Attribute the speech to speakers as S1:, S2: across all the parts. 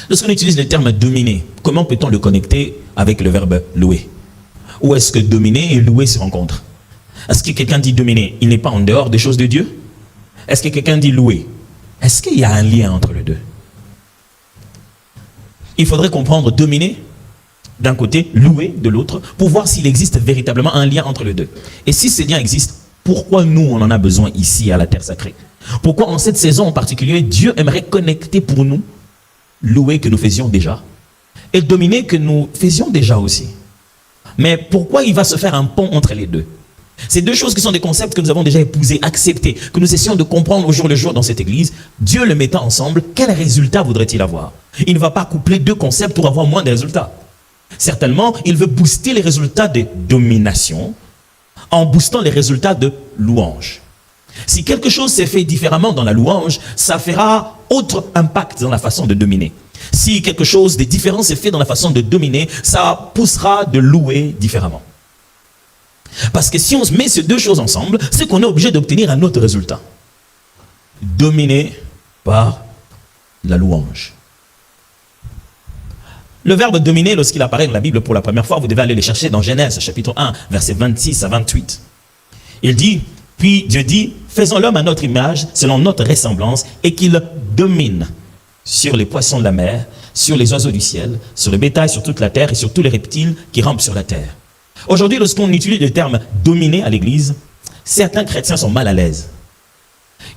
S1: Lorsqu'on utilise le terme dominer, comment peut-on le connecter avec le verbe louer? Où est-ce que dominer et louer se rencontrent? Est-ce que quelqu'un dit dominer, il n'est pas en dehors des choses de Dieu? Est-ce que quelqu'un dit louer? Est-ce qu'il y a un lien entre les deux? Il faudrait comprendre dominer d'un côté, louer de l'autre, pour voir s'il existe véritablement un lien entre les deux. Et si ce lien existe, pourquoi nous, on en a besoin ici à la terre sacrée? Pourquoi en cette saison en particulier, Dieu aimerait connecter pour nous louer que nous faisions déjà et dominer que nous faisions déjà aussi? Mais pourquoi il va se faire un pont entre les deux? Ces deux choses qui sont des concepts que nous avons déjà épousés, acceptés, que nous essayons de comprendre au jour le jour dans cette église. Dieu le mettant ensemble, quel résultat voudrait-il avoir? Il ne va pas coupler deux concepts pour avoir moins de résultats. Certainement, il veut booster les résultats de domination en boostant les résultats de louange. Si quelque chose s'est fait différemment dans la louange, ça fera autre impact dans la façon de dominer. Si quelque chose de différent s'est fait dans la façon de dominer, ça poussera de louer différemment. Parce que si on met ces deux choses ensemble, c'est qu'on est obligé d'obtenir un autre résultat. Dominer par la louange. Le verbe dominer, lorsqu'il apparaît dans la Bible pour la première fois, vous devez aller le chercher dans Genèse, chapitre 1, versets 26 à 28. Il dit, puis Dieu dit, faisons l'homme à notre image, selon notre ressemblance, et qu'il domine sur les poissons de la mer, sur les oiseaux du ciel, sur le bétail, sur toute la terre et sur tous les reptiles qui rampent sur la terre. Aujourd'hui, lorsqu'on utilise le terme dominer à l'église, certains chrétiens sont mal à l'aise.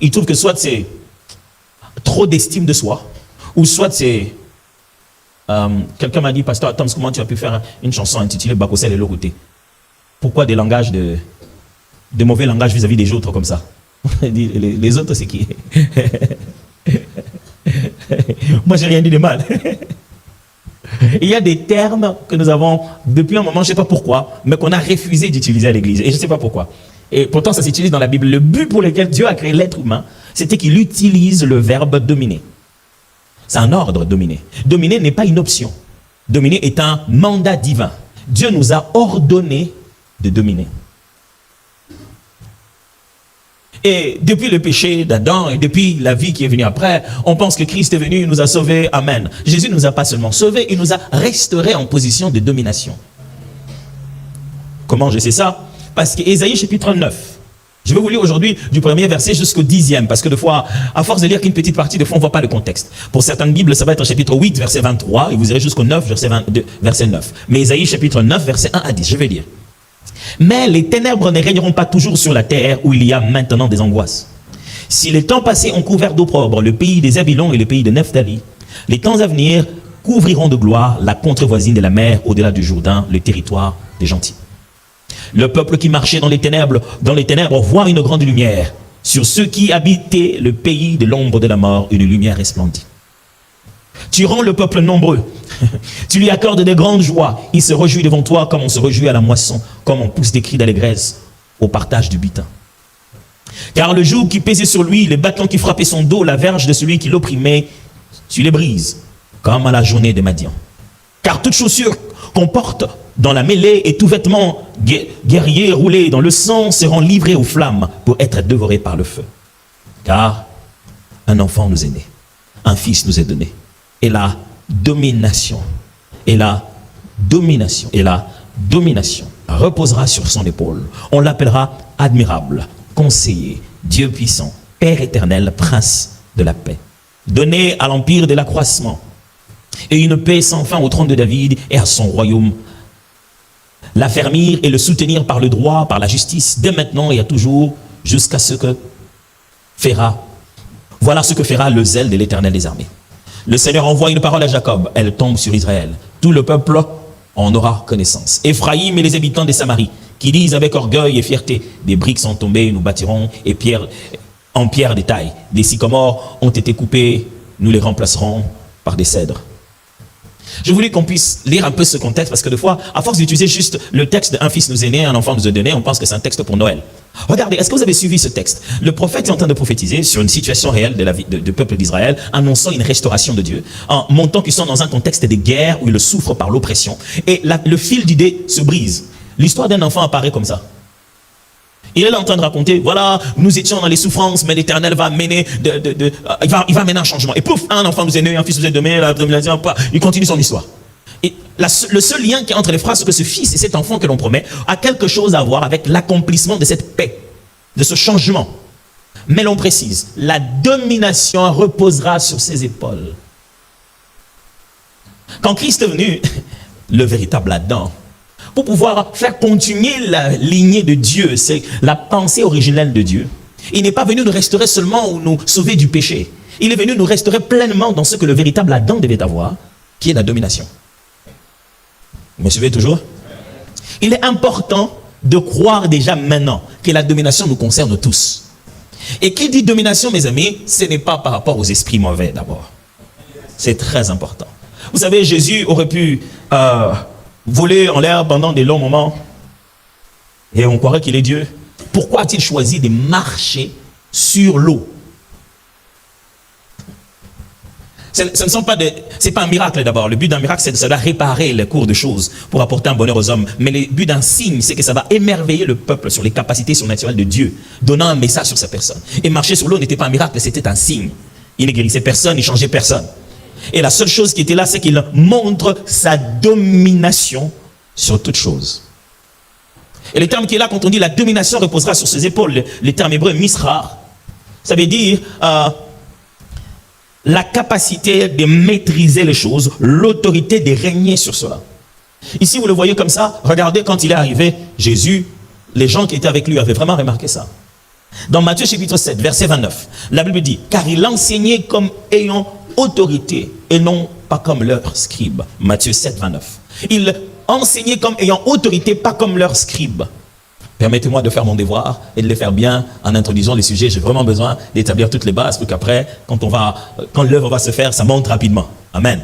S1: Ils trouvent que soit c'est trop d'estime de soi, ou soit c'est... quelqu'un m'a dit, Pasteur Tom, comment tu as pu faire une chanson intitulée Bakosel et Loroté? Pourquoi des langages de mauvais langages vis-à-vis des autres comme ça? Les autres, c'est qui? Moi, j'ai rien dit de mal. Il y a des termes que nous avons, depuis un moment, je ne sais pas pourquoi, mais qu'on a refusé d'utiliser à l'église. Et je ne sais pas pourquoi. Et pourtant, ça s'utilise dans la Bible. Le but pour lequel Dieu a créé l'être humain, c'était qu'il utilise le verbe dominer. C'est un ordre, dominer. Dominer n'est pas une option. Dominer est un mandat divin. Dieu nous a ordonné de dominer. Et depuis le péché d'Adam et depuis la vie qui est venue après, on pense que Christ est venu, il nous a sauvés. Amen. Jésus ne nous a pas seulement sauvés, il nous a restaurés en position de domination. Comment je sais ça? Parce qu'Ésaïe chapitre 9, je vais vous lire aujourd'hui du premier verset jusqu'au 10e, parce que des fois, à force de lire qu'une petite partie, des fois on ne voit pas le contexte. Pour certaines Bibles, ça va être chapitre 8, verset 23, et vous irez jusqu'au 9, verset 9. Mais Ésaïe chapitre 9, verset 1 à 10, je vais lire. Mais les ténèbres ne régneront pas toujours sur la terre où il y a maintenant des angoisses. Si les temps passés ont couvert d'opprobre le pays des Zabylons et le pays de Nephtali, les temps à venir couvriront de gloire la contrevoisine de la mer au-delà du Jourdain, le territoire des gentils. Le peuple qui marchait dans les ténèbres voit une grande lumière. Sur ceux qui habitaient le pays de l'ombre de la mort, une lumière resplendit. Tu rends le peuple nombreux. Tu lui accordes de grandes joies. Il se réjouit devant toi comme on se réjouit à la moisson, comme on pousse des cris d'allégresse au partage du butin. Car le joug qui pesait sur lui, les bâtons qui frappaient son dos, la verge de celui qui l'opprimait, tu les brises, comme à la journée de Madian. Car toute chaussure qu'on porte dans la mêlée et tout vêtement guerrier roulé dans le sang seront livrés aux flammes pour être dévorés par le feu. Car un enfant nous est né, un fils nous est donné. Et la domination, reposera sur son épaule. On l'appellera admirable, conseiller, Dieu puissant, Père éternel, prince de la paix. Donné à l'empire de l'accroissement et une paix sans fin au trône de David et à son royaume. L'affermir et le soutenir par le droit, par la justice, dès maintenant et à toujours, jusqu'à ce que fera. Voilà ce que fera le zèle de l'Éternel des armées. Le Seigneur envoie une parole à Jacob, elle tombe sur Israël. Tout le peuple en aura connaissance. Éphraïm et les habitants des Samaries, qui disent avec orgueil et fierté, des briques sont tombées, nous bâtirons, et en pierre de taille. Des sycomores ont été coupés, nous les remplacerons par des cèdres. Je voulais qu'on puisse lire un peu ce contexte, parce que des fois, à force d'utiliser juste le texte « Un fils nous est né, un enfant nous est donné », on pense que c'est un texte pour Noël. Regardez, est-ce que vous avez suivi ce texte? Le prophète est en train de prophétiser sur une situation réelle de la vie du peuple d'Israël, annonçant une restauration de Dieu, en montrant qu'ils sont dans un contexte de guerre où ils souffrent par l'oppression. Et le fil d'idée se brise. L'histoire d'un enfant apparaît comme ça. Il est là en train de raconter, voilà, nous étions dans les souffrances, mais l'Éternel va amener, il va amener un changement. Et pouf, un enfant vous est né, un fils vous est donné, il continue son histoire. Et le seul lien qui est entre les phrases, c'est que ce fils et cet enfant que l'on promet a quelque chose à voir avec l'accomplissement de cette paix, de ce changement. Mais l'on précise, la domination reposera sur ses épaules. Quand Christ est venu, le véritable Adam, pour pouvoir faire continuer la lignée de Dieu, c'est la pensée originelle de Dieu. Il n'est pas venu nous restaurer seulement ou nous sauver du péché. Il est venu nous restaurer pleinement dans ce que le véritable Adam devait avoir, qui est la domination. Vous me suivez toujours? Il est important de croire déjà maintenant que la domination nous concerne tous. Et qui dit domination, mes amis, ce n'est pas par rapport aux esprits mauvais d'abord. C'est très important. Vous savez, Jésus aurait pu voler en l'air pendant des longs moments et on croirait qu'il est Dieu. Pourquoi a-t-il choisi de marcher sur l'eau? C'est pas un miracle d'abord. Le but d'un miracle, c'est que ça doit réparer les cours de choses pour apporter un bonheur aux hommes. Mais le but d'un signe, c'est que ça va émerveiller le peuple sur les capacités surnaturelles de Dieu, donnant un message sur sa personne. Et marcher sur l'eau n'était pas un miracle, c'était un signe. Il ne guérissait personne, il ne changeait personne. Et la seule chose qui était là, c'est qu'il montre sa domination sur toute chose. Et le terme qui est là, quand on dit la domination reposera sur ses épaules, le terme hébreu misrar, ça veut dire la capacité de maîtriser les choses, l'autorité de régner sur cela. Ici, vous le voyez comme ça, regardez quand il est arrivé, Jésus, les gens qui étaient avec lui avaient vraiment remarqué ça. Dans Matthieu chapitre 7, verset 29, la Bible dit, car il enseignait comme ayant autorité et non pas comme leurs scribes. Matthieu 7, 29. Il enseignait comme ayant autorité, pas comme leurs scribes. Permettez-moi de faire mon devoir et de le faire bien en introduisant les sujets. J'ai vraiment besoin d'établir toutes les bases pour qu'après, quand l'œuvre va se faire, ça monte rapidement. Amen.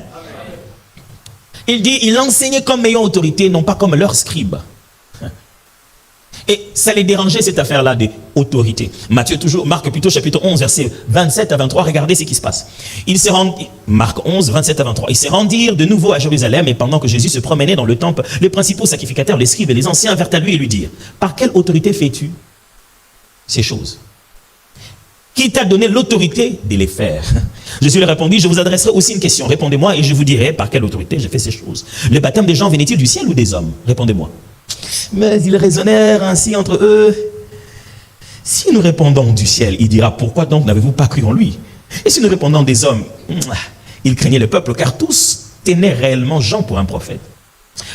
S1: Il dit, il enseignait comme ayant autorité, non pas comme leurs scribes. Et ça les dérangeait, cette affaire-là d'autorité. Marc plutôt, chapitre 11, versets 27 à 23, regardez ce qui se passe. Marc 11, 27 à 23. Ils se rendirent de nouveau à Jérusalem, et pendant que Jésus se promenait dans le temple, les principaux sacrificateurs, les scribes et les anciens vinrent à lui et lui dirent, par quelle autorité fais-tu ces choses? Qui t'a donné l'autorité de les faire? Jésus lui répondit, je vous adresserai aussi une question. Répondez-moi et je vous dirai par quelle autorité j'ai fait ces choses. Le baptême des gens venait-il du ciel ou des hommes? Répondez-moi. Mais ils raisonnèrent ainsi entre eux. Si nous répondons du ciel, il dira, pourquoi donc n'avez-vous pas cru en lui? Et si nous répondons des hommes, il craignait le peuple, car tous tenaient réellement Jean pour un prophète.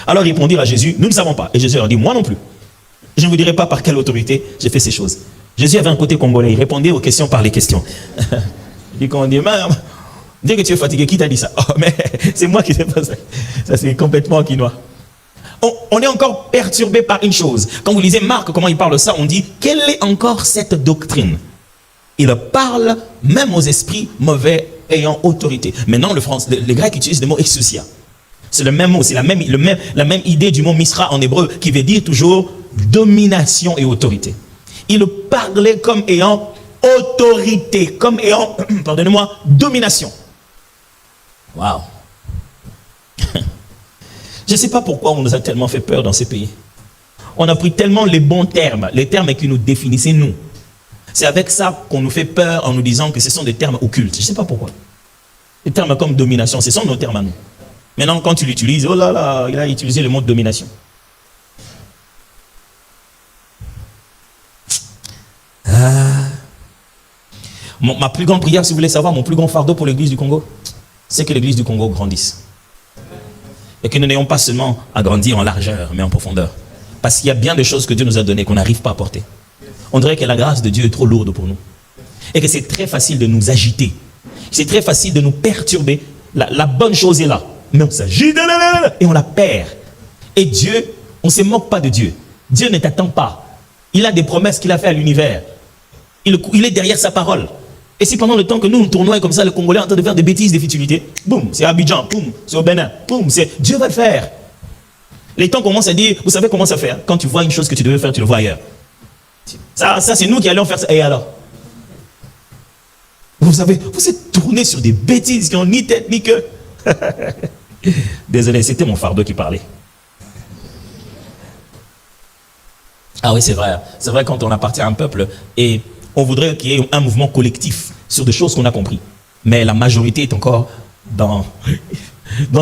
S1: Alors ils répondirent à Jésus, nous ne savons pas. Et Jésus leur dit, moi non plus. Je ne vous dirai pas par quelle autorité j'ai fait ces choses. Jésus avait un côté congolais, il répondait aux questions par les questions. Il dit, quand on dit, dès que tu es fatigué, qui t'a dit ça? Oh, mais c'est moi qui sais pas ça. Ça, c'est complètement quinois. On est encore perturbé par une chose. Quand vous lisez Marc, comment il parle de ça, on dit, quelle est encore cette doctrine? Il parle même aux esprits mauvais ayant autorité. Maintenant, les Grecs utilisent le mot exousia. C'est le même mot, c'est la même idée du mot misra en hébreu, qui veut dire toujours domination et autorité. Il parlait comme ayant autorité, comme ayant, pardonnez-moi, domination. Waouh! Je ne sais pas pourquoi on nous a tellement fait peur dans ces pays. On a pris tellement les bons termes, les termes qui nous définissaient nous. C'est avec ça qu'on nous fait peur en nous disant que ce sont des termes occultes. Je ne sais pas pourquoi. Les termes comme domination, ce sont nos termes à nous. Maintenant, quand tu l'utilises, oh là là, il a utilisé le mot domination. Ma plus grande prière, si vous voulez savoir, mon plus grand fardeau pour l'église du Congo, c'est que l'église du Congo grandisse. Et que nous n'ayons pas seulement à grandir en largeur, mais en profondeur. Parce qu'il y a bien des choses que Dieu nous a données qu'on n'arrive pas à porter. On dirait que la grâce de Dieu est trop lourde pour nous. Et que c'est très facile de nous agiter. C'est très facile de nous perturber. La bonne chose est là. Mais on s'agite et on la perd. Et Dieu, on ne se moque pas de Dieu. Dieu ne t'attend pas. Il a des promesses qu'il a fait à l'univers. Il est derrière sa parole. Et si pendant le temps que nous tournons comme ça, le Congolais est en train de faire des bêtises, des futilités, boum, c'est Abidjan, boum, c'est au Bénin, boum, c'est Dieu va le faire. Les temps commencent à dire, vous savez comment ça fait? Quand tu vois une chose que tu devais faire, tu le vois ailleurs. Ça c'est nous qui allons faire ça. Et alors? Vous savez, vous êtes tourné sur des bêtises qui n'ont ni tête ni queue. Désolé, c'était mon fardeau qui parlait. Ah oui, c'est vrai. C'est vrai quand on appartient à un peuple et on voudrait qu'il y ait un mouvement collectif sur des choses qu'on a compris. Mais la majorité est encore dans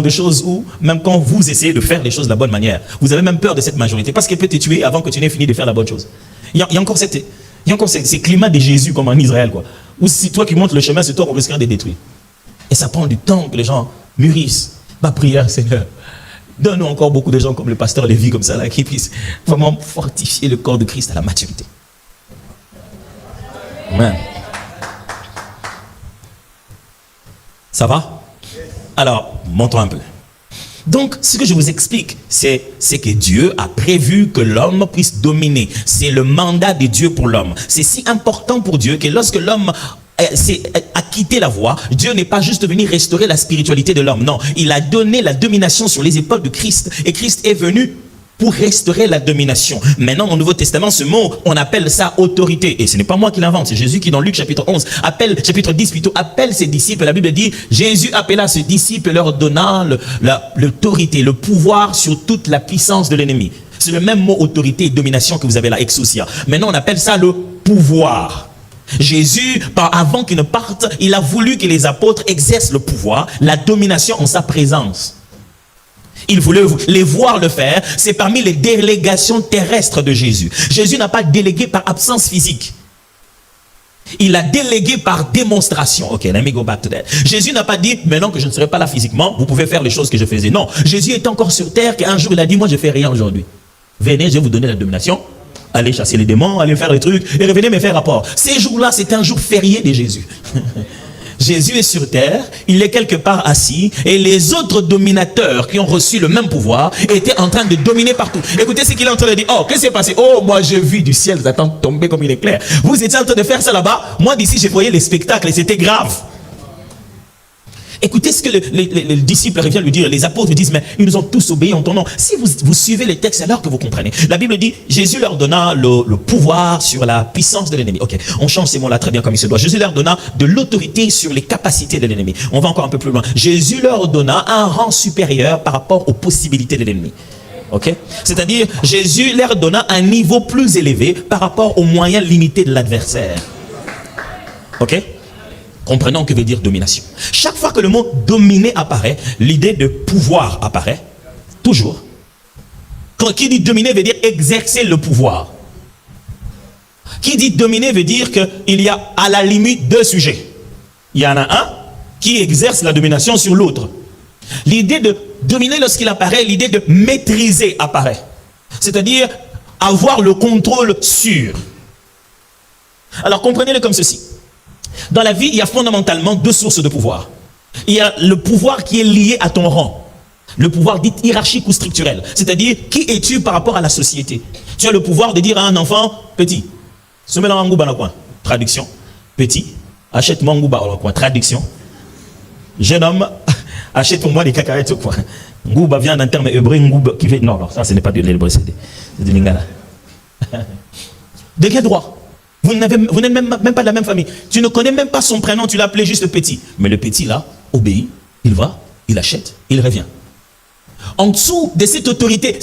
S1: des choses où, même quand vous essayez de faire les choses de la bonne manière, vous avez même peur de cette majorité parce qu'elle peut te tuer avant que tu n'aies fini de faire la bonne chose. Il y a encore ces climats de Jésus comme en Israël, quoi. Où si toi qui montes le chemin, c'est toi qu'on risquerait de détruire. Et ça prend du temps que les gens mûrissent. Ma prière, Seigneur, donne-nous encore beaucoup de gens comme le pasteur Lévi, comme ça, là, qui puissent vraiment fortifier le corps de Christ à la maturité. Amen. Ça va? Alors, montons un peu. Donc, ce que je vous explique, c'est que Dieu a prévu que l'homme puisse dominer. C'est le mandat de Dieu pour l'homme. C'est si important pour Dieu que lorsque l'homme a quitté la voie, Dieu n'est pas juste venu restaurer la spiritualité de l'homme. Non, il a donné la domination sur les épaules de Christ. Et Christ est venu pour restaurer la domination. Maintenant, dans le Nouveau Testament, ce mot, on appelle ça autorité. Et ce n'est pas moi qui l'invente, c'est Jésus qui, dans Luc chapitre 11, chapitre 10 plutôt, appelle ses disciples. La Bible dit, Jésus appela ses disciples, leur donnant l'autorité, le pouvoir sur toute la puissance de l'ennemi. C'est le même mot autorité et domination que vous avez là, exousia. Maintenant, on appelle ça le pouvoir. Jésus, avant qu'il ne parte, il a voulu que les apôtres exercent le pouvoir, la domination en sa présence. Il voulait les voir le faire. C'est parmi les délégations terrestres de Jésus. Jésus n'a pas délégué par absence physique. Il a délégué par démonstration. Ok, let me go back to that. Jésus n'a pas dit, maintenant que je ne serai pas là physiquement, vous pouvez faire les choses que je faisais. Non, Jésus est encore sur terre qu'un jour il a dit, moi je fais rien aujourd'hui. Venez, je vais vous donner la domination. Allez chasser les démons, allez faire les trucs et revenez me faire rapport. Ces jours-là, c'est un jour férié de Jésus. Jésus est sur terre, il est quelque part assis, et les autres dominateurs qui ont reçu le même pouvoir étaient en train de dominer partout. Écoutez ce qu'il est en train de dire. Oh, qu'est-ce qui s'est passé? Oh, moi j'ai vu du ciel Satan tomber comme il est clair. Vous étiez en train de faire ça là-bas. Moi d'ici, j'ai voyé les spectacles et c'était grave. Écoutez ce que les disciples reviennent lui dire. Les apôtres disent, mais ils nous ont tous obéi en ton nom. Si vous suivez les textes, c'est alors que vous comprenez. La Bible dit, Jésus leur donna le pouvoir sur la puissance de l'ennemi. Ok, on change ces mots-là très bien comme il se doit. Jésus leur donna de l'autorité sur les capacités de l'ennemi. On va encore un peu plus loin. Jésus leur donna un rang supérieur par rapport aux possibilités de l'ennemi. Ok, c'est-à-dire, Jésus leur donna un niveau plus élevé par rapport aux moyens limités de l'adversaire. Ok? Comprenons que veut dire domination. Chaque fois que le mot dominer apparaît, l'idée de pouvoir apparaît. Toujours. Quand qui dit dominer veut dire exercer le pouvoir. Qui dit dominer veut dire qu'il y a à la limite deux sujets. Il y en a un qui exerce la domination sur l'autre. L'idée de dominer lorsqu'il apparaît, l'idée de maîtriser apparaît. C'est-à-dire avoir le contrôle sur. Alors comprenez-le comme ceci. Dans la vie, il y a fondamentalement deux sources de pouvoir. Il y a le pouvoir qui est lié à ton rang. Le pouvoir dit hiérarchique ou structurel. C'est-à-dire, qui es-tu par rapport à la société? Tu as le pouvoir de dire à un enfant, petit, se met dans un ngouba dans le coin. Traduction. Petit, achète-moi un ngouba dans le coin. Traduction. Jeune homme, achète pour moi des cacahuètes au coin. Ngouba vient d'un terme hébreu, ngouba qui fait... Non, ça ce n'est pas de l'hébreu, c'est de lingala. De quel droit? Vous n'êtes même pas de la même famille. Tu ne connais même pas son prénom, tu l'as appelé juste petit. Mais le petit là, obéit, il va, il achète, il revient. En dessous de cette autorité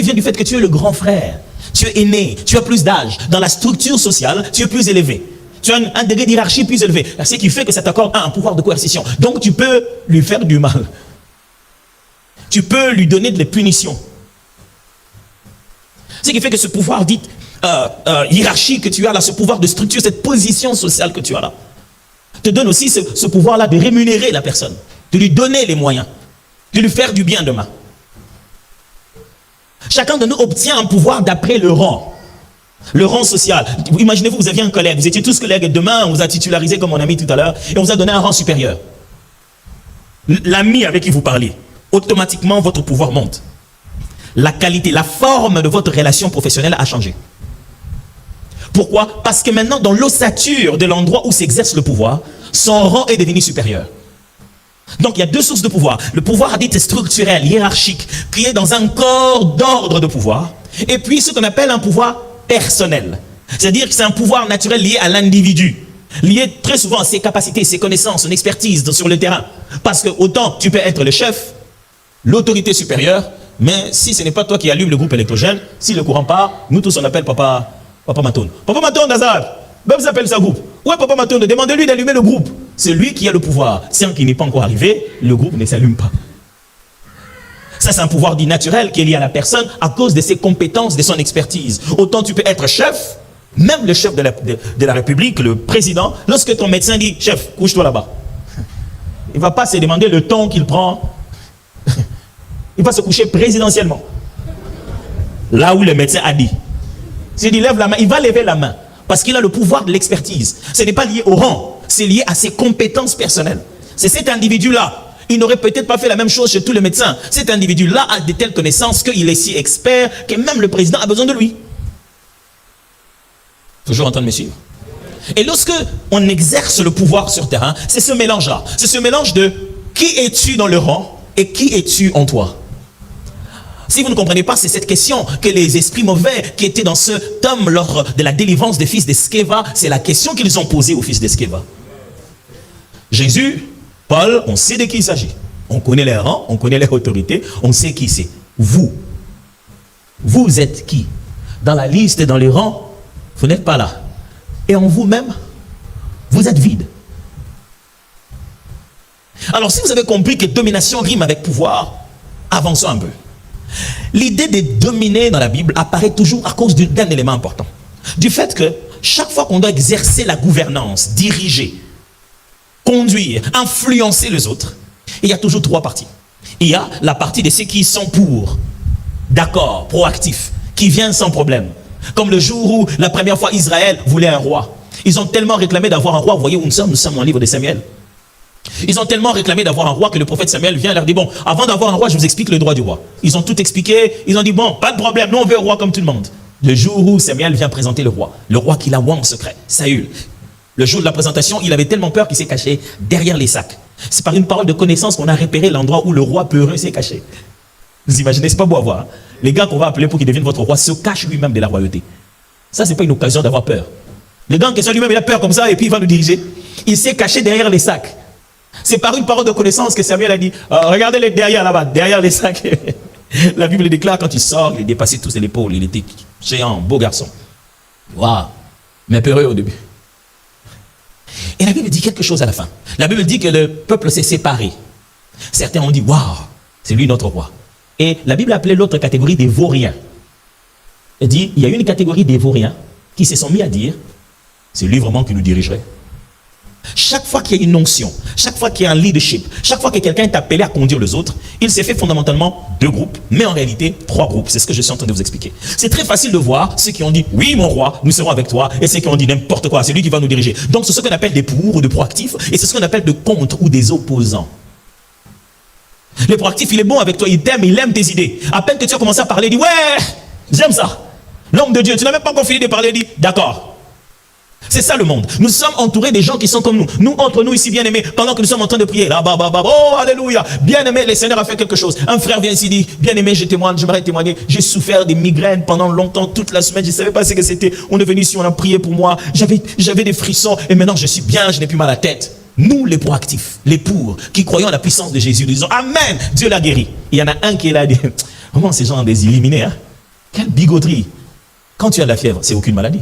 S1: vient du fait que tu es le grand frère. Tu es aîné, tu as plus d'âge. Dans la structure sociale, tu es plus élevé. Tu as un degré d'hierarchie plus élevé. Ce qui fait que ça t'accorde un pouvoir de coercition. Donc tu peux lui faire du mal. Tu peux lui donner des punitions. Ce qui fait que ce pouvoir dit hiérarchie que tu as là, ce pouvoir de structure, cette position sociale que tu as là, te donne aussi ce pouvoir-là de rémunérer la personne, de lui donner les moyens, de lui faire du bien demain. Chacun de nous obtient un pouvoir d'après le rang social. Imaginez-vous, vous aviez un collègue, vous étiez tous collègues, et demain on vous a titularisé comme on a mis tout à l'heure, et on vous a donné un rang supérieur. L'ami avec qui vous parlez, automatiquement votre pouvoir monte. La qualité, la forme de votre relation professionnelle a changé. Pourquoi? Parce que maintenant, dans l'ossature de l'endroit où s'exerce le pouvoir, son rang est devenu supérieur. Donc, il y a deux sources de pouvoir. Le pouvoir dit structurel, hiérarchique, qui est dans un corps d'ordre de pouvoir. Et puis, ce qu'on appelle un pouvoir personnel. C'est-à-dire que c'est un pouvoir naturel lié à l'individu. Lié très souvent à ses capacités, ses connaissances, son expertise sur le terrain. Parce que autant tu peux être le chef, l'autorité supérieure, Mais si ce n'est pas toi qui allume le groupe électrogène, si le courant part, nous tous on appelle Papa Matone. Papa Matone, Nazar, même s'appelle ça groupe. Ouais, Papa Matone, demandez-lui d'allumer le groupe. C'est lui qui a le pouvoir. Si un qui n'est pas encore arrivé, le groupe ne s'allume pas. Ça, c'est un pouvoir dit naturel qui est lié à la personne à cause de ses compétences, de son expertise. Autant tu peux être chef, même le chef de la République, le président, lorsque ton médecin dit « Chef, couche-toi là-bas », il ne va pas se demander le temps qu'il prend. Il va se coucher présidentiellement. Là où le médecin a dit. S'il dit lève la main, il va lever la main. Parce qu'il a le pouvoir de l'expertise. Ce n'est pas lié au rang, c'est lié à ses compétences personnelles. C'est cet individu-là. Il n'aurait peut-être pas fait la même chose chez tous les médecins. Cet individu-là a de telles connaissances qu'il est si expert que même le président a besoin de lui. Toujours en train de me suivre. Et lorsque on exerce le pouvoir sur terrain, c'est ce mélange-là. C'est ce mélange de qui es-tu dans le rang et qui es-tu en toi. Si vous ne comprenez pas, c'est cette question que les esprits mauvais qui étaient dans ce tome lors de la délivrance des fils d'Eskeva, c'est la question qu'ils ont posée aux fils d'Eskeva. Jésus, Paul, on sait de qui il s'agit. On connaît les rangs, on connaît les autorités, on sait qui c'est. Vous êtes qui? Dans la liste et dans les rangs, vous n'êtes pas là. Et en vous-même, vous êtes vide. Alors si vous avez compris que domination rime avec pouvoir, avançons un peu. L'idée de dominer dans la Bible apparaît toujours à cause d'un élément important. Du fait que chaque fois qu'on doit exercer la gouvernance, diriger, conduire, influencer les autres, il y a toujours trois parties. Il y a la partie de ceux qui sont pour, d'accord, proactifs, qui viennent sans problème. Comme le jour où la première fois Israël voulait un roi. Ils ont tellement réclamé d'avoir un roi. Vous voyez où nous sommes au livre de Samuel. Ils ont tellement réclamé d'avoir un roi que le prophète Samuel vient leur dire, bon, avant d'avoir un roi, je vous explique le droit du roi. Ils ont tout expliqué, ils ont dit, bon, pas de problème, nous on veut un roi comme tout le monde. Le jour où Samuel vient présenter le roi qu'il a oint en secret, Saül. Le jour de la présentation, il avait tellement peur qu'il s'est caché derrière les sacs. C'est par une parole de connaissance qu'on a repéré l'endroit où le roi peureux s'est caché. Vous imaginez, c'est pas beau à voir. Hein? Les gars qu'on va appeler pour qu'il devienne votre roi se cachent lui-même de la royauté. Ça, c'est pas une occasion d'avoir peur. Le gars en question lui-même, il a peur comme ça et puis il va nous diriger. Il s'est caché derrière les sacs. C'est par une parole de connaissance que Samuel a dit, regardez-les derrière là-bas, derrière les sacs. La Bible déclare quand il sort, il dépassait tous ses épaules, il était géant, beau garçon. Waouh, mais peureux au début. Et la Bible dit quelque chose à la fin. La Bible dit que le peuple s'est séparé. Certains ont dit, waouh, c'est lui notre roi. Et la Bible appelait l'autre catégorie des vauriens. Elle dit, il y a une catégorie des vauriens qui se sont mis à dire, c'est lui vraiment qui nous dirigerait. Chaque fois qu'il y a une onction, chaque fois qu'il y a un leadership, chaque fois que quelqu'un est appelé à conduire les autres, il s'est fait fondamentalement 2 groupes, mais en réalité 3 groupes. C'est ce que je suis en train de vous expliquer. C'est très facile de voir ceux qui ont dit « Oui, mon roi, nous serons avec toi » et ceux qui ont dit n'importe quoi, c'est lui qui va nous diriger. Donc c'est ce qu'on appelle des pour ou des proactifs et c'est ce qu'on appelle de contre ou des opposants. Le proactif, il est bon avec toi, il t'aime, il aime tes idées. À peine que tu as commencé à parler, il dit « Ouais, j'aime ça. » L'homme de Dieu, tu n'as même pas encore fini de parler, il dit « D'accord. » C'est ça le monde. Nous sommes entourés des gens qui sont comme nous. Nous, entre nous ici, bien-aimés, pendant que nous sommes en train de prier, là, oh, alléluia, bien-aimé, le Seigneur a fait quelque chose. Un frère vient ici, dit, bien-aimé, je témoigne, j'aimerais témoigner. J'ai souffert des migraines pendant longtemps, toute la semaine, je ne savais pas ce que c'était. On est venu ici, on a prié pour moi. J'avais des frissons et maintenant je suis bien, je n'ai plus mal à la tête. Nous, les proactifs, les pour, qui croyons à la puissance de Jésus, nous disons, Amen, Dieu l'a guéri. Il y en a un qui est là, dit, comment ces gens des illuminés, hein? Quelle bigoterie. Quand tu as de la fièvre, c'est aucune maladie.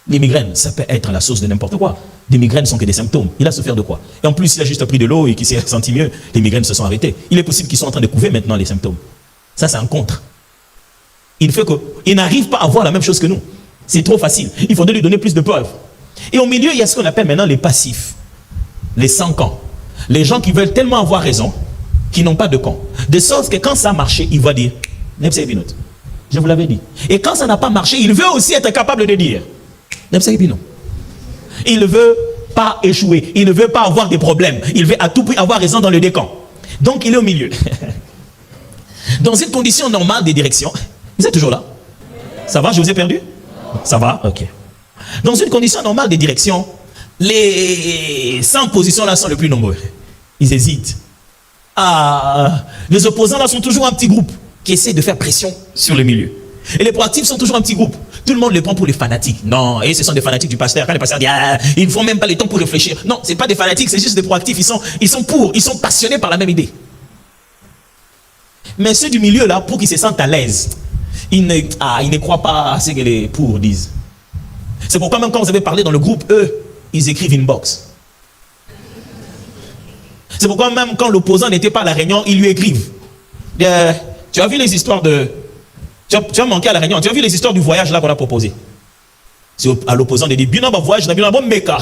S1: Les migraines, ça peut être la source de n'importe quoi. Des migraines sont que des symptômes. Il a souffert de quoi? Et en plus, il a juste pris de l'eau et qu'il s'est senti mieux. Les migraines se sont arrêtées. Il est possible qu'ils soient en train de couver maintenant les symptômes. Ça, c'est un contre. Il fait qu'il n'arrive pas à voir la même chose que nous. C'est trop facile. Il faudrait lui donner plus de preuves. Et au milieu, il y a ce qu'on appelle maintenant les passifs. Les sans camps. Les gens qui veulent tellement avoir raison, qui n'ont pas de camp. De sorte que quand ça a marché, il va dire, je vous l'avais dit. Et quand ça n'a pas marché, il veut aussi être capable de dire, il ne veut pas échouer. Il ne veut pas avoir des problèmes. Il veut à tout prix avoir raison dans le décamp. Donc il est au milieu. Dans une condition normale de direction, vous êtes toujours là? Ça va? Je vous ai perdu? Ça va? Ok. Dans une condition normale de direction, les 100 positions là sont les plus nombreux. Ils hésitent. Les opposants là sont toujours un petit groupe qui essaie de faire pression sur le milieu. Et les proactifs sont toujours un petit groupe. Tout le monde les prend pour les fanatiques. Non, et ce sont des fanatiques du pasteur. Quand le pasteur dit, ils ne font même pas le temps pour réfléchir. Non, ce n'est pas des fanatiques, c'est juste des proactifs. Ils sont pour, ils sont passionnés par la même idée. Mais ceux du milieu, là, pour qu'ils se sentent à l'aise, ils ne croient pas à ce que les pour disent. C'est pourquoi même quand vous avez parlé dans le groupe, eux, ils écrivent inbox. C'est pourquoi même quand l'opposant n'était pas à la réunion, ils lui écrivent. Tu as vu les histoires de... Tu as manqué à la réunion. Tu as vu les histoires du voyage là qu'on a proposé. C'est à l'opposant de dire, bien bon voyage, bien bon méca.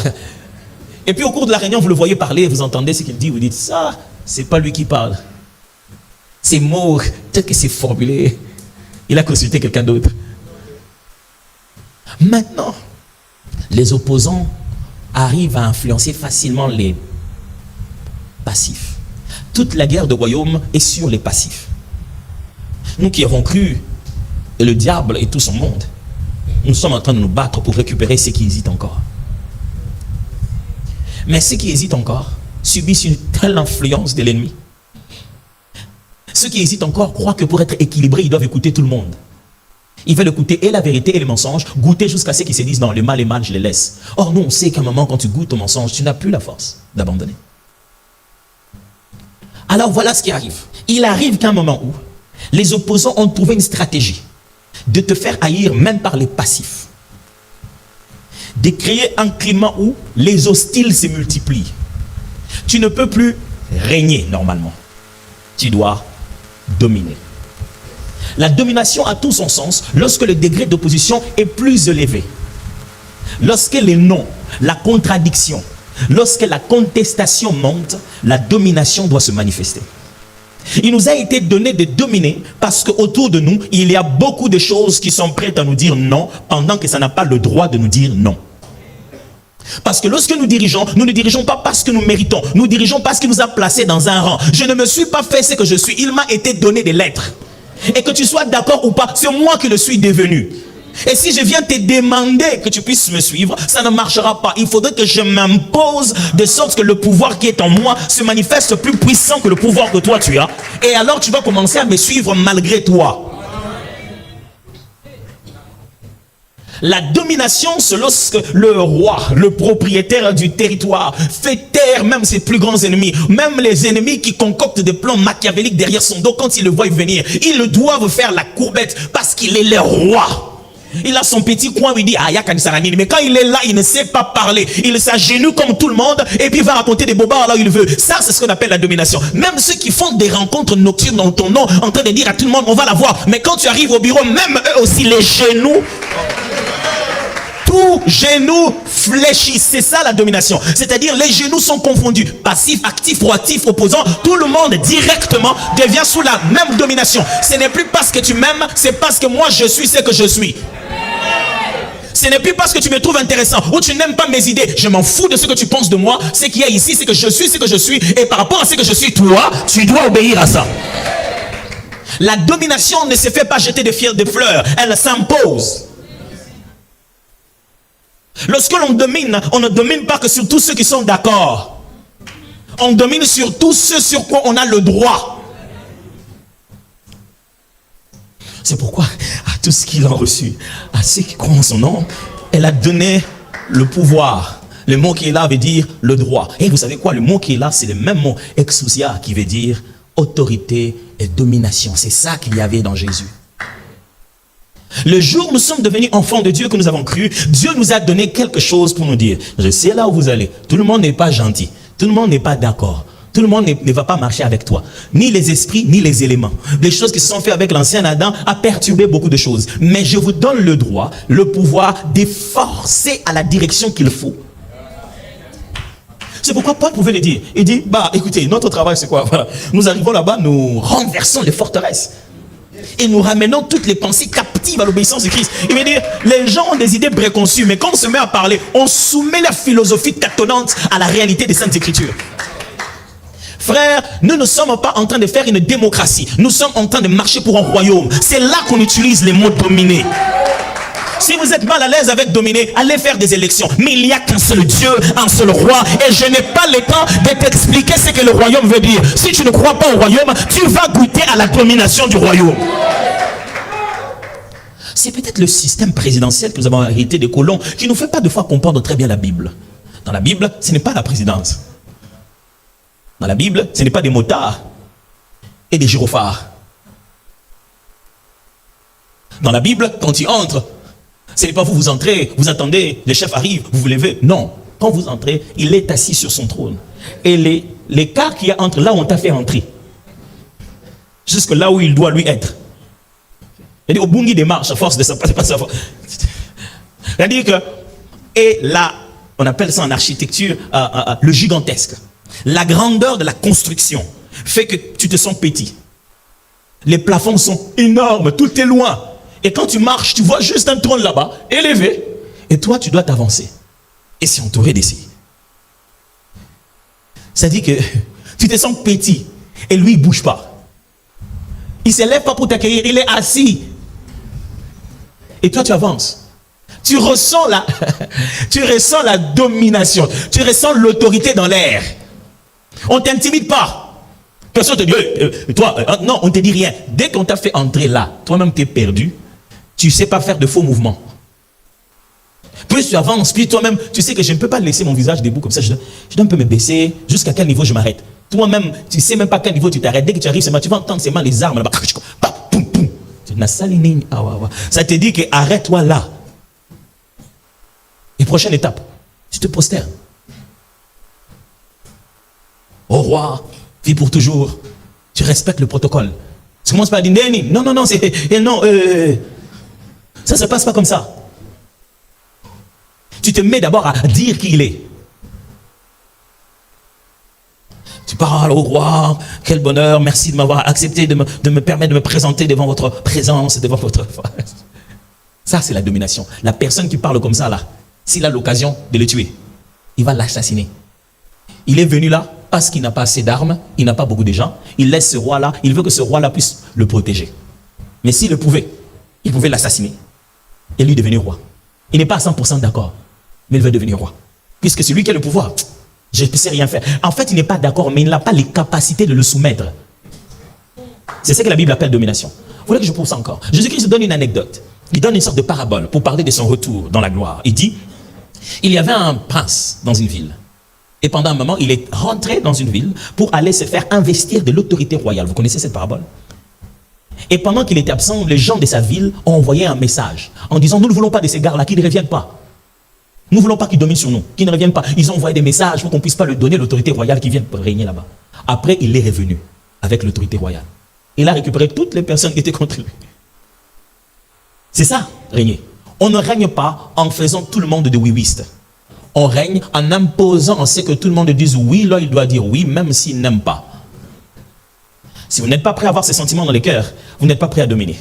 S1: Et puis au cours de la réunion, vous le voyez parler, vous entendez ce qu'il dit, vous dites, ça, c'est pas lui qui parle. Ces mots, peut-être que c'est formulé. Il a consulté quelqu'un d'autre. Maintenant, les opposants arrivent à influencer facilement les passifs. Toute la guerre de royaume est sur les passifs. Nous qui avons cru, et le diable et tout son monde, nous sommes en train de nous battre pour récupérer ceux qui hésitent encore. Mais ceux qui hésitent encore subissent une telle influence de l'ennemi. Ceux qui hésitent encore croient que pour être équilibrés, ils doivent écouter tout le monde. Ils veulent écouter et la vérité et les mensonges, goûter jusqu'à ce qu'ils se disent non, le mal est mal, je les laisse. Or, nous, on sait qu'à un moment, quand tu goûtes au mensonge, tu n'as plus la force d'abandonner. Alors, voilà ce qui arrive. Il arrive qu'à un moment où les opposants ont trouvé une stratégie de te faire haïr même par les passifs. De créer un climat où les hostiles se multiplient. Tu ne peux plus régner normalement. Tu dois dominer. La domination a tout son sens lorsque le degré d'opposition est plus élevé. Lorsque les noms, la contradiction, lorsque la contestation monte, la domination doit se manifester. Il nous a été donné de dominer parce qu'autour de nous, il y a beaucoup de choses qui sont prêtes à nous dire non, pendant que ça n'a pas le droit de nous dire non. Parce que lorsque nous ne dirigeons pas parce que nous méritons, nous dirigeons parce qu'il nous a placés dans un rang. Je ne me suis pas fait ce que je suis, il m'a été donné des lettres. Et que tu sois d'accord ou pas, c'est moi qui le suis devenu. Et si je viens te demander que tu puisses me suivre, ça ne marchera pas. Il faudrait que je m'impose de sorte que le pouvoir qui est en moi se manifeste plus puissant que le pouvoir que toi tu as. Et alors tu vas commencer à me suivre malgré toi. La domination, c'est lorsque le roi, le propriétaire du territoire, fait taire même ses plus grands ennemis, même les ennemis qui concoctent des plans machiavéliques derrière son dos. Quand ils le voient venir, ils doivent faire la courbette parce qu'il est le roi. Il a son petit coin où il dit ah, mais quand il est là, il ne sait pas parler. Il s'agenouille comme tout le monde et puis il va raconter des bobards là où il veut. Ça, c'est ce qu'on appelle la domination. Même ceux qui font des rencontres nocturnes dans ton nom, en train de dire à tout le monde on va la voir. Mais quand tu arrives au bureau, même eux aussi, les genoux, tout genou fléchit. C'est ça la domination. C'est-à-dire les genoux sont confondus. Passif, actif, proactif, opposant. Tout le monde directement devient sous la même domination. Ce n'est plus parce que tu m'aimes, c'est parce que moi je suis ce que je suis. Ce n'est plus parce que tu me trouves intéressant ou tu n'aimes pas mes idées. Je m'en fous de ce que tu penses de moi. Ce qu'il y a ici, c'est que je suis ce que je suis. Et par rapport à ce que je suis, toi, tu dois obéir à ça. La domination ne se fait pas jeter de fleurs. Elle s'impose. Lorsque l'on domine, on ne domine pas que sur tous ceux qui sont d'accord. On domine sur tous ceux sur quoi on a le droit. C'est pourquoi, à tout ce qu'il a reçu, à ceux qui croient en son nom, elle a donné le pouvoir. Le mot qui est là veut dire le droit. Et vous savez quoi, le mot qui est là, c'est le même mot, exousia, qui veut dire autorité et domination. C'est ça qu'il y avait dans Jésus. Le jour où nous sommes devenus enfants de Dieu, que nous avons cru, Dieu nous a donné quelque chose pour nous dire, je sais là où vous allez, tout le monde n'est pas gentil, tout le monde n'est pas d'accord. Tout le monde ne va pas marcher avec toi. Ni les esprits, ni les éléments. Les choses qui se sont faites avec l'ancien Adam a perturbé beaucoup de choses. Mais je vous donne le droit, le pouvoir de forcer à la direction qu'il faut. C'est pourquoi Paul pouvait le dire. Il dit, bah écoutez, notre travail c'est quoi? Voilà. Nous arrivons là-bas, nous renversons les forteresses. Et nous ramenons toutes les pensées captives à l'obéissance de Christ. Il veut dire, les gens ont des idées préconçues, mais quand on se met à parler, on soumet la philosophie tâtonnante à la réalité des Saintes Écritures. Frère, nous ne sommes pas en train de faire une démocratie. Nous sommes en train de marcher pour un royaume. C'est là qu'on utilise les mots dominer. Si vous êtes mal à l'aise avec dominer, allez faire des élections. Mais il n'y a qu'un seul Dieu, un seul roi. Et je n'ai pas le temps de t'expliquer ce que le royaume veut dire. Si tu ne crois pas au royaume, tu vas goûter à la domination du royaume. C'est peut-être le système présidentiel que nous avons hérité des colons qui ne nous fait pas de fois comprendre très bien la Bible. Dans la Bible, ce n'est pas la présidence. Dans la Bible, ce n'est pas des motards et des gyrophares. Dans la Bible, quand tu entres, ce n'est pas vous entrez, vous attendez, le chef arrive, vous vous levez. Non. Quand vous entrez, il est assis sur son trône. Et l'écart qu'il y a entre là où on t'a fait entrer, jusque là où il doit lui être. C'est-à-dire au bout il démarche à force de ça, pas sa force. C'est-à-dire que, et là, on appelle ça en architecture le gigantesque. La grandeur de la construction fait que tu te sens petit. Les plafonds sont énormes, tout est loin. Et quand tu marches, tu vois juste un trône là-bas, élevé. Et toi, tu dois t'avancer. Et c'est entouré d'ici. Ça dit que tu te sens petit. Et lui, il ne bouge pas. Il ne se lève pas pour t'accueillir, il est assis. Et toi, tu avances. Tu ressens la domination. Tu ressens l'autorité dans l'air. On ne t'intimide pas. Personne ne te dit, toi, non, on ne te dit rien. Dès qu'on t'a fait entrer là, toi-même, tu es perdu. Tu ne sais pas faire de faux mouvements. Plus tu avances, puis toi-même, tu sais que je ne peux pas laisser mon visage debout comme ça. Je dois un peu me baisser. Jusqu'à quel niveau je m'arrête? Toi-même, tu ne sais même pas à quel niveau tu t'arrêtes. Dès que tu arrives, tu vas entendre seulement les armes là-bas. Ça te dit que arrête-toi là. Et prochaine étape, tu te prosternes. Au roi, vis pour toujours. Tu respectes le protocole. Tu commences par dire non, non, non, ça ne se passe pas comme ça. Tu te mets d'abord à dire qui il est. Tu parles au roi, quel bonheur, merci de m'avoir accepté, de me permettre de me présenter devant votre présence, devant votre face. Ça, c'est la domination. La personne qui parle comme ça, là, s'il a l'occasion de le tuer, il va l'assassiner. Il est venu là parce qu'il n'a pas assez d'armes, il n'a pas beaucoup de gens. Il laisse ce roi-là, il veut que ce roi-là puisse le protéger. Mais s'il le pouvait, il pouvait l'assassiner et lui devenir roi. Il n'est pas à 100% d'accord, mais il veut devenir roi. Puisque c'est lui qui a le pouvoir. Je ne sais rien faire. En fait, il n'est pas d'accord, mais il n'a pas les capacités de le soumettre. C'est ce que la Bible appelle domination. Vous voulez que je prouve ça encore? Jésus-Christ donne une anecdote. Il donne une sorte de parabole pour parler de son retour dans la gloire. Il dit, il y avait un prince dans une ville. Et pendant un moment, il est rentré dans une ville pour aller se faire investir de l'autorité royale. Vous connaissez cette parabole? Et pendant qu'il était absent, les gens de sa ville ont envoyé un message en disant, nous ne voulons pas de ces gars-là, qu'ils ne reviennent pas. Nous ne voulons pas qu'ils dominent sur nous, qu'ils ne reviennent pas. Ils ont envoyé des messages pour qu'on ne puisse pas lui donner l'autorité royale qui vient régner là-bas. Après, il est revenu avec l'autorité royale. Il a récupéré toutes les personnes qui étaient contre lui. C'est ça, régner. On ne règne pas en faisant tout le monde de oui-wiste. On règne en imposant, on sait que tout le monde dise oui, là il doit dire oui, même s'il n'aime pas. Si vous n'êtes pas prêt à avoir ces sentiments dans les cœurs, vous n'êtes pas prêt à dominer.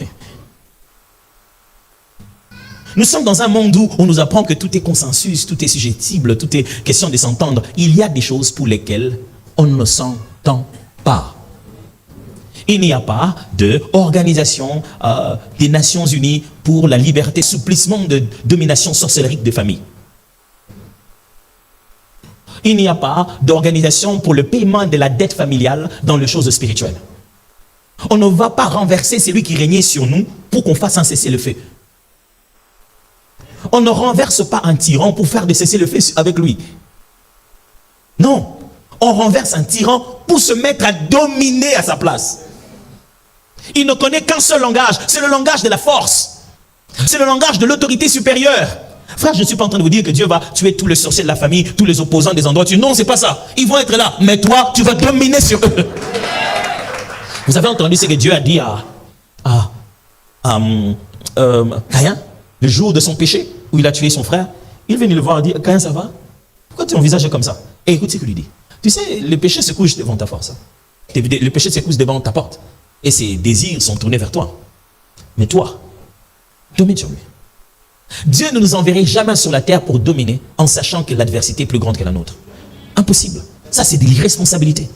S1: Nous sommes dans un monde où on nous apprend que tout est consensus, tout est susceptible, tout est question de s'entendre. Il y a des choses pour lesquelles on ne s'entend pas. Il n'y a pas d'organisation des Nations Unies pour la liberté, souplissement de domination sorcellerique des familles. Il n'y a pas d'organisation pour le paiement de la dette familiale dans les choses spirituelles. On ne va pas renverser celui qui régnait sur nous pour qu'on fasse un cessez-le-feu. On ne renverse pas un tyran pour faire des cessez-le-feu avec lui. Non, on renverse un tyran pour se mettre à dominer à sa place. Il ne connaît qu'un seul langage, c'est le langage de la force. C'est le langage de l'autorité supérieure. Frère, je ne suis pas en train de vous dire que Dieu va tuer tous les sorciers de la famille, tous les opposants des endroits. Non, c'est pas ça. Ils vont être là, mais toi, tu vas dominer sur eux. Vous avez entendu ce que Dieu a dit à Caïn, le jour de son péché, où il a tué son frère. Il est venu le voir et dit, Caïn, ça va? Pourquoi tu envisages comme ça? Et écoute ce qu'il lui dit. Tu sais, le péché se couche devant ta force. Le péché se couche devant ta porte. Et ses désirs sont tournés vers toi. Mais toi, domine sur lui. Dieu ne nous enverrait jamais sur la terre pour dominer en sachant que l'adversité est plus grande que la nôtre. Impossible. Ça, c'est de l'irresponsabilité.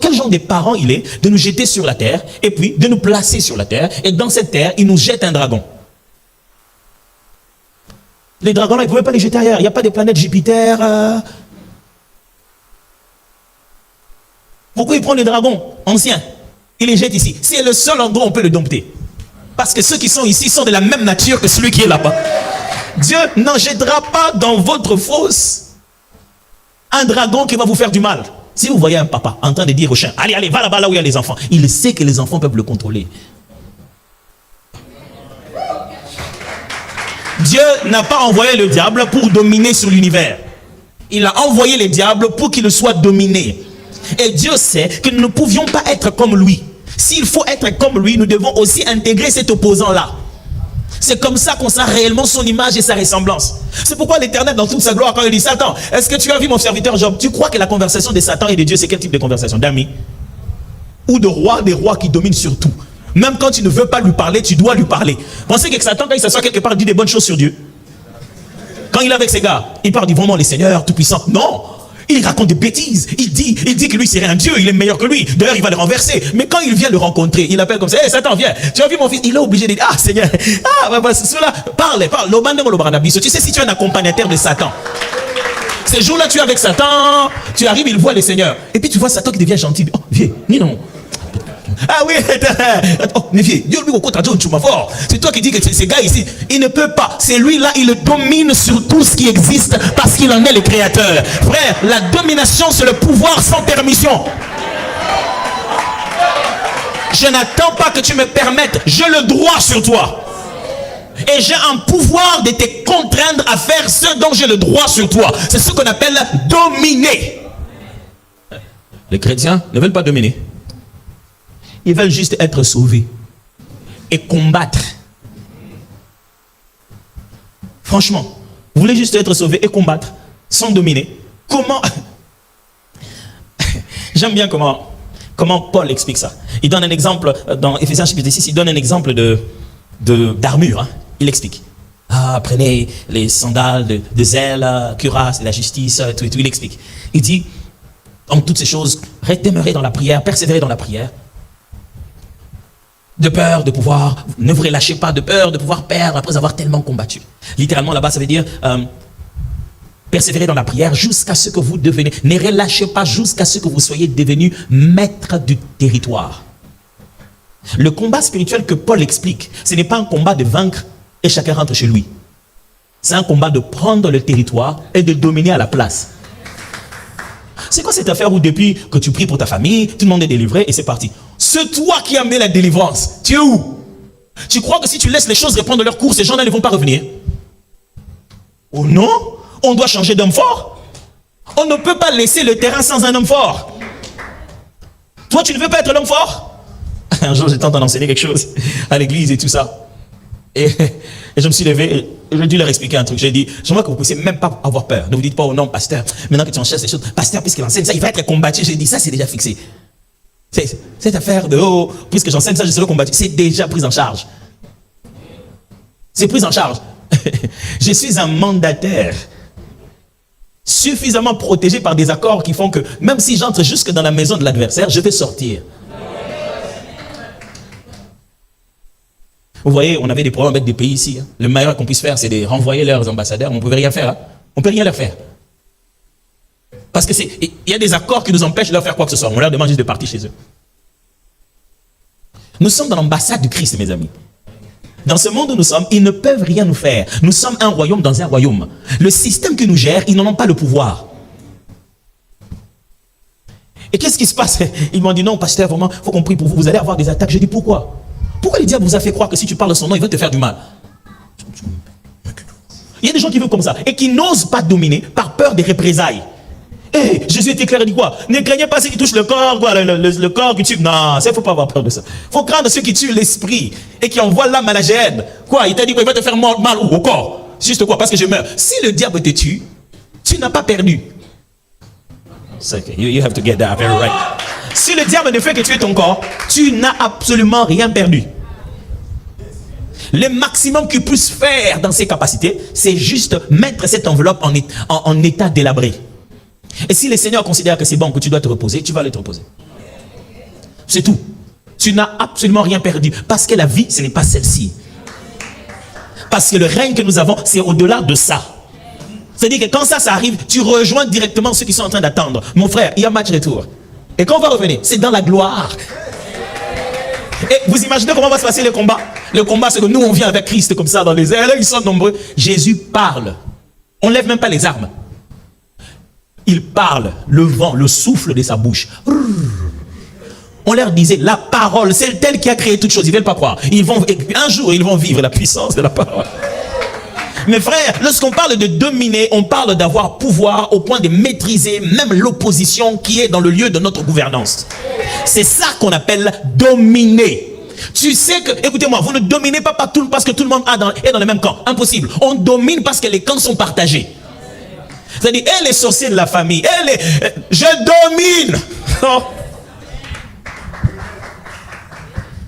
S1: Quel genre de parent il est de nous jeter sur la terre et puis de nous placer sur la terre et dans cette terre, il nous jette un dragon. Les dragons là, ils ne pouvaient pas les jeter ailleurs. Il n'y a pas de planète Jupiter. Pourquoi il prend les dragons anciens? Il les jette ici. C'est le seul endroit où on peut le dompter. Parce que ceux qui sont ici sont de la même nature que celui qui est là-bas. Dieu n'en jettera pas dans votre fosse un dragon qui va vous faire du mal. Si vous voyez un papa en train de dire au chien, allez, allez, va là-bas là où il y a les enfants, il sait que les enfants peuvent le contrôler. Dieu n'a pas envoyé le diable pour dominer sur l'univers. Il a envoyé le diable pour qu'il soit dominé. Et Dieu sait que nous ne pouvions pas être comme lui. S'il faut être comme lui, nous devons aussi intégrer cet opposant-là. C'est comme ça qu'on sera réellement son image et sa ressemblance. C'est pourquoi l'Éternel, dans toute sa gloire, quand il dit Satan, est-ce que tu as vu mon serviteur Job? Tu crois que la conversation de Satan et de Dieu, c'est quel type de conversation? D'amis? Ou de roi, des rois qui dominent sur tout? Même quand tu ne veux pas lui parler, tu dois lui parler. Pensez que Satan, quand il s'assoit quelque part, il dit des bonnes choses sur Dieu. Quand il est avec ses gars, il parle du vraiment les seigneurs tout-puissants. Non! Il raconte des bêtises. Il dit que lui serait un dieu, il est meilleur que lui. D'ailleurs, il va le renverser. Mais quand il vient le rencontrer, il appelle comme ça. Hé, Satan, viens. Tu as vu mon fils? Il est obligé de dire, ah, Seigneur. Ah, cela, parle. Tu sais, si tu es un accompagnateur de Satan, ces jours-là, tu es avec Satan, tu arrives, il voit les seigneurs. Et puis tu vois Satan qui devient gentil. Oh, viens, ni non. Ah oui, oh, mais viens, c'est toi qui dis que ces gars ici, il ne peut pas. C'est lui là, il domine sur tout ce qui existe parce qu'il en est le créateur. Frère, la domination, c'est le pouvoir sans permission. Je n'attends pas que tu me permettes, j'ai le droit sur toi. Et j'ai un pouvoir de te contraindre à faire ce dont j'ai le droit sur toi. C'est ce qu'on appelle dominer. Les chrétiens ne veulent pas dominer. Ils veulent juste être sauvés et combattre. Franchement, vous voulez juste être sauvés et combattre sans dominer. Comment? J'aime bien comment Paul explique ça. Il donne un exemple dans Éphésiens chapitre 6, il donne un exemple d'armure. Hein. Il explique. Ah, prenez les sandales de zèle, cuirasse, de la justice, tout. Il explique. Il dit, en toutes ces choses, demeurez dans la prière, persévérez dans la prière. De peur de pouvoir, ne vous relâchez pas, de peur de pouvoir perdre après avoir tellement combattu. Littéralement là-bas ça veut dire persévérer dans la prière jusqu'à ce que vous deveniez, ne relâchez pas jusqu'à ce que vous soyez devenus maîtres du territoire. Le combat spirituel que Paul explique, ce n'est pas un combat de vaincre et chacun rentre chez lui. C'est un combat de prendre le territoire et de dominer à la place. C'est quoi cette affaire où depuis que tu pries pour ta famille, tout le monde est délivré et c'est parti? C'est toi qui as amené la délivrance. Tu es où? Tu crois que si tu laisses les choses reprendre leur cours, ces gens-là ne vont pas revenir? Oh non? On doit changer d'homme fort. On ne peut pas laisser le terrain sans un homme fort. Toi, tu ne veux pas être l'homme fort? Un jour, j'ai tenté d'enseigner quelque chose à l'église et tout ça. Et je me suis levé et j'ai dû leur expliquer un truc. J'ai dit, j'aimerais que vous ne puissiez même pas avoir peur. Ne vous dites pas, oh non, pasteur, maintenant que tu enchaînes ces choses, pasteur, puisqu'il enseigne ça, il va être combattu. J'ai dit, ça, c'est déjà fixé. Cette affaire de, oh, puisque j'enseigne ça, je serai combattu, c'est déjà pris en charge. C'est pris en charge. Je suis un mandataire suffisamment protégé par des accords qui font que même si j'entre jusque dans la maison de l'adversaire, je vais sortir. Vous voyez, on avait des problèmes avec des pays ici. Hein. Le meilleur qu'on puisse faire, c'est de renvoyer leurs ambassadeurs. On ne pouvait rien faire. Hein. On ne peut rien leur faire. Parce que il y a des accords qui nous empêchent de leur faire quoi que ce soit. On leur demande juste de partir chez eux. Nous sommes dans l'ambassade du Christ, mes amis. Dans ce monde où nous sommes, ils ne peuvent rien nous faire. Nous sommes un royaume dans un royaume. Le système qui nous gère, ils n'en ont pas le pouvoir. Et qu'est-ce qui se passe? Ils m'ont dit, non, pasteur, vraiment, il faut qu'on prie pour vous. Vous allez avoir des attaques. J'ai dit, pourquoi? Pourquoi le diable vous a fait croire que si tu parles son nom, il veut te faire du mal? Il y a des gens qui vivent comme ça et qui n'osent pas dominer par peur des représailles. Hey, Jésus était clair, il dit quoi? Ne craignez pas ceux qui touchent le corps, quoi, le corps qui tue. Non, il ne faut pas avoir peur de ça. Il faut craindre ceux qui tuent l'esprit et qui envoient l'âme à la géhenne. Quoi? Il t'a dit qu'il va te faire mal au corps. Juste quoi? Parce que je meurs. Si le diable te tue, tu n'as pas perdu. You have to get that very right. Si le diable ne fait que tuer ton corps, tu n'as absolument rien perdu. Le maximum qu'il puisse faire dans ses capacités, c'est juste mettre cette enveloppe en état délabré. Et si le Seigneur considère que c'est bon, que tu dois te reposer, tu vas aller te reposer. C'est tout. Tu n'as absolument rien perdu. Parce que la vie, ce n'est pas celle-ci. Parce que le règne que nous avons, c'est au-delà de ça. C'est-à-dire que quand ça arrive, tu rejoins directement ceux qui sont en train d'attendre. Mon frère, il y a match retour. Et quand on va revenir, c'est dans la gloire. Et vous imaginez comment va se passer le combat? Le combat, c'est que nous, on vient avec Christ comme ça dans les airs. Là, ils sont nombreux. Jésus parle. On ne lève même pas les armes. Il parle. Le vent, le souffle de sa bouche. On leur disait, la parole, c'est elle qui a créé toutes choses. Ils ne veulent pas croire. Un jour, ils vont vivre la puissance de la parole. Mes frères, lorsqu'on parle de dominer, on parle d'avoir pouvoir au point de maîtriser même l'opposition qui est dans le lieu de notre gouvernance. C'est ça qu'on appelle dominer. Tu sais que, écoutez-moi, vous ne dominez pas partout parce que tout le monde est dans le même camp. Impossible. On domine parce que les camps sont partagés. C'est-à-dire, les sorciers de la famille, je domine.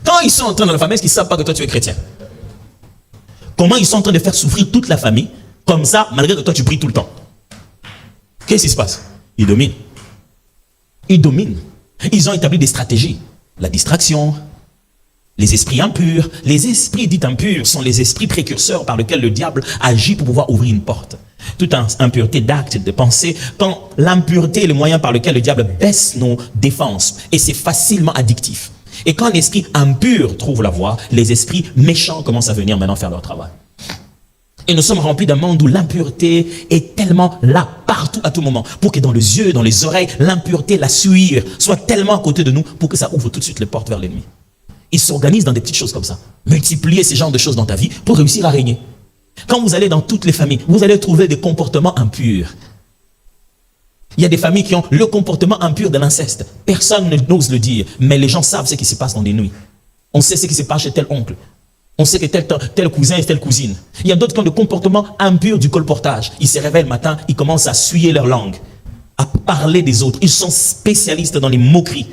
S1: Quand ils sont en train dans la famille, est-ce qu'ils ne savent pas que toi tu es chrétien? Comment ils sont en train de faire souffrir toute la famille, comme ça, malgré que toi tu pries tout le temps? Qu'est-ce qui se passe? Ils dominent. Ils dominent. Ils ont établi des stratégies. La distraction, les esprits impurs. Les esprits dits impurs sont les esprits précurseurs par lesquels le diable agit pour pouvoir ouvrir une porte. Toute impureté d'actes, de pensée, quand l'impureté est le moyen par lequel le diable baisse nos défenses, et c'est facilement addictif. Et quand un esprit impur trouve la voie, les esprits méchants commencent à venir maintenant faire leur travail. Et nous sommes remplis d'un monde où l'impureté est tellement là, partout, à tout moment, pour que dans les yeux, dans les oreilles, l'impureté, la suie, soit tellement à côté de nous, pour que ça ouvre tout de suite les portes vers l'ennemi. Il s'organise dans des petites choses comme ça. Multiplier ces genres de choses dans ta vie pour réussir à régner. Quand vous allez dans toutes les familles, vous allez trouver des comportements impurs. Il y a des familles qui ont le comportement impur de l'inceste. Personne n'ose le dire, mais les gens savent ce qui se passe dans des nuits. On sait ce qui se passe chez tel oncle. On sait que tel cousin et telle cousine. Il y a d'autres qui ont le comportement impur du colportage. Ils se réveillent le matin, ils commencent à suyer leur langue, à parler des autres. Ils sont spécialistes dans les moqueries.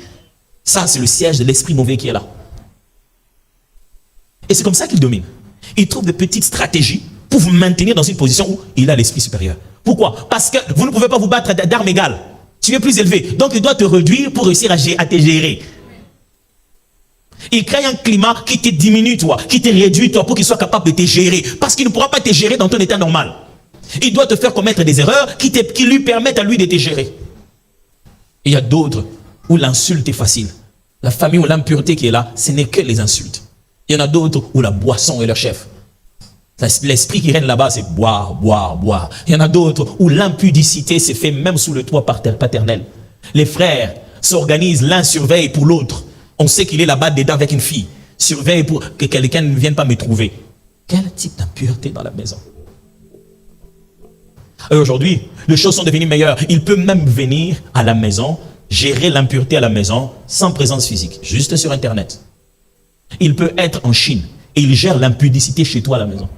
S1: Ça, c'est le siège de l'esprit mauvais qui est là. Et c'est comme ça qu'ils dominent. Ils trouvent des petites stratégies pour vous maintenir dans une position où il a l'esprit supérieur. Pourquoi? Parce que vous ne pouvez pas vous battre d'armes égales. Tu es plus élevé. Donc il doit te réduire pour réussir à te gérer. Il crée un climat qui te diminue toi, qui te réduit toi pour qu'il soit capable de te gérer. Parce qu'il ne pourra pas te gérer dans ton état normal. Il doit te faire commettre des erreurs qui lui permettent à lui de te gérer. Et il y a d'autres où l'insulte est facile. La famille où l'impureté qui est là, ce n'est que les insultes. Il y en a d'autres où la boisson est leur chef. L'esprit qui règne là-bas, c'est boire, boire, boire. Il y en a d'autres où l'impudicité s'est fait même sous le toit paternel. Les frères s'organisent, l'un surveille pour l'autre. On sait qu'il est là-bas dedans avec une fille. Surveille pour que quelqu'un ne vienne pas me trouver. Quel type d'impureté dans la maison? Et aujourd'hui, les choses sont devenues meilleures. Il peut même venir à la maison, gérer l'impureté à la maison, sans présence physique, juste sur Internet. Il peut être en Chine et il gère l'impudicité chez toi à la maison.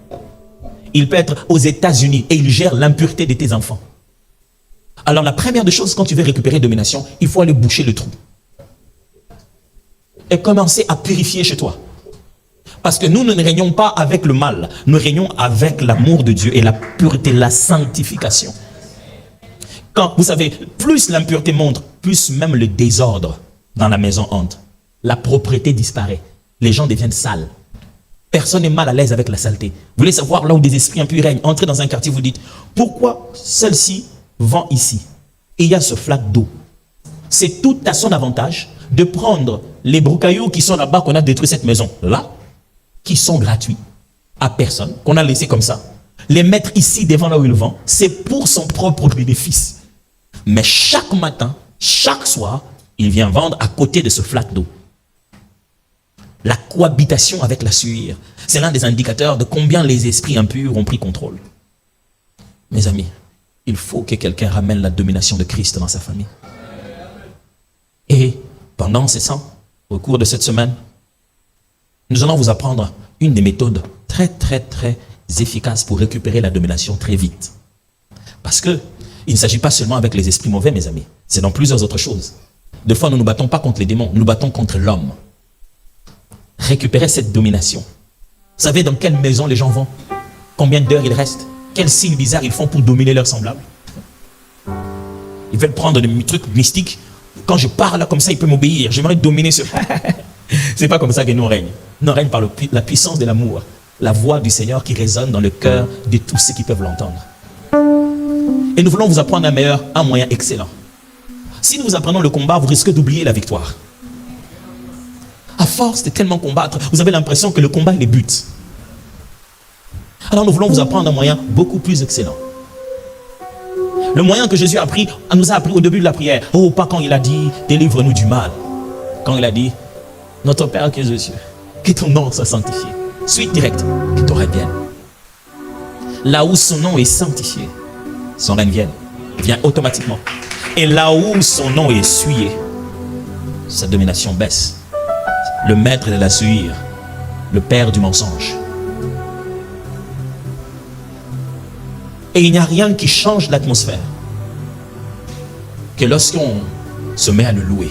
S1: Il peut être aux États-Unis et il gère l'impureté de tes enfants. Alors la première des choses, quand tu veux récupérer domination, il faut aller boucher le trou. Et commencer à purifier chez toi. Parce que nous ne régnons pas avec le mal, nous régnons avec l'amour de Dieu et la pureté, la sanctification. Quand, vous savez, plus l'impureté monte, plus même le désordre dans la maison entre. La propreté disparaît. Les gens deviennent sales. Personne n'est mal à l'aise avec la saleté. Vous voulez savoir là où des esprits impurs règnent? Entrez dans un quartier, vous dites, pourquoi celle-ci vend ici? Et il y a ce flaque d'eau. C'est tout à son avantage de prendre les brocailloux qui sont là-bas, qu'on a détruit cette maison, là, qui sont gratuits à personne, qu'on a laissé comme ça. Les mettre ici devant là où il vend, c'est pour son propre bénéfice. Mais chaque matin, chaque soir, il vient vendre à côté de ce flaque d'eau. La cohabitation avec la sueur, c'est l'un des indicateurs de combien les esprits impurs ont pris contrôle. Mes amis, il faut que quelqu'un ramène la domination de Christ dans sa famille. Et pendant ces temps, au cours de cette semaine, nous allons vous apprendre une des méthodes très efficaces pour récupérer la domination très vite. Parce que il ne s'agit pas seulement avec les esprits mauvais, mes amis. C'est dans plusieurs autres choses. Des fois, nous ne nous battons pas contre les démons, nous nous battons contre l'homme. Récupérer cette domination. Vous savez dans quelle maison les gens vont? Combien d'heures ils restent? Quels signes bizarres ils font pour dominer leurs semblables? Ils veulent prendre des trucs mystiques. Quand je parle comme ça, il peut m'obéir. J'aimerais dominer ce... C'est pas comme ça que nous règne. Nous règne par la puissance de l'amour. La voix du Seigneur qui résonne dans le cœur de tous ceux qui peuvent l'entendre. Et nous voulons vous apprendre un moyen excellent. Si nous vous apprenons le combat, vous risquez d'oublier la victoire. À force de tellement combattre, vous avez l'impression que le combat est le but. Alors nous voulons vous apprendre un moyen beaucoup plus excellent. Le moyen que Jésus nous a appris au début de la prière. Oh, pas quand il a dit, délivre-nous du mal. Quand il a dit, notre Père qui est aux cieux, que ton nom soit sanctifié. Suite directe, que ton règne vienne. là où son nom est sanctifié, son règne vient automatiquement. Et là où son nom est essuyé, sa domination baisse. Le maître de la souillure, le père du mensonge. Et il n'y a rien qui change l'atmosphère que lorsqu'on se met à le louer.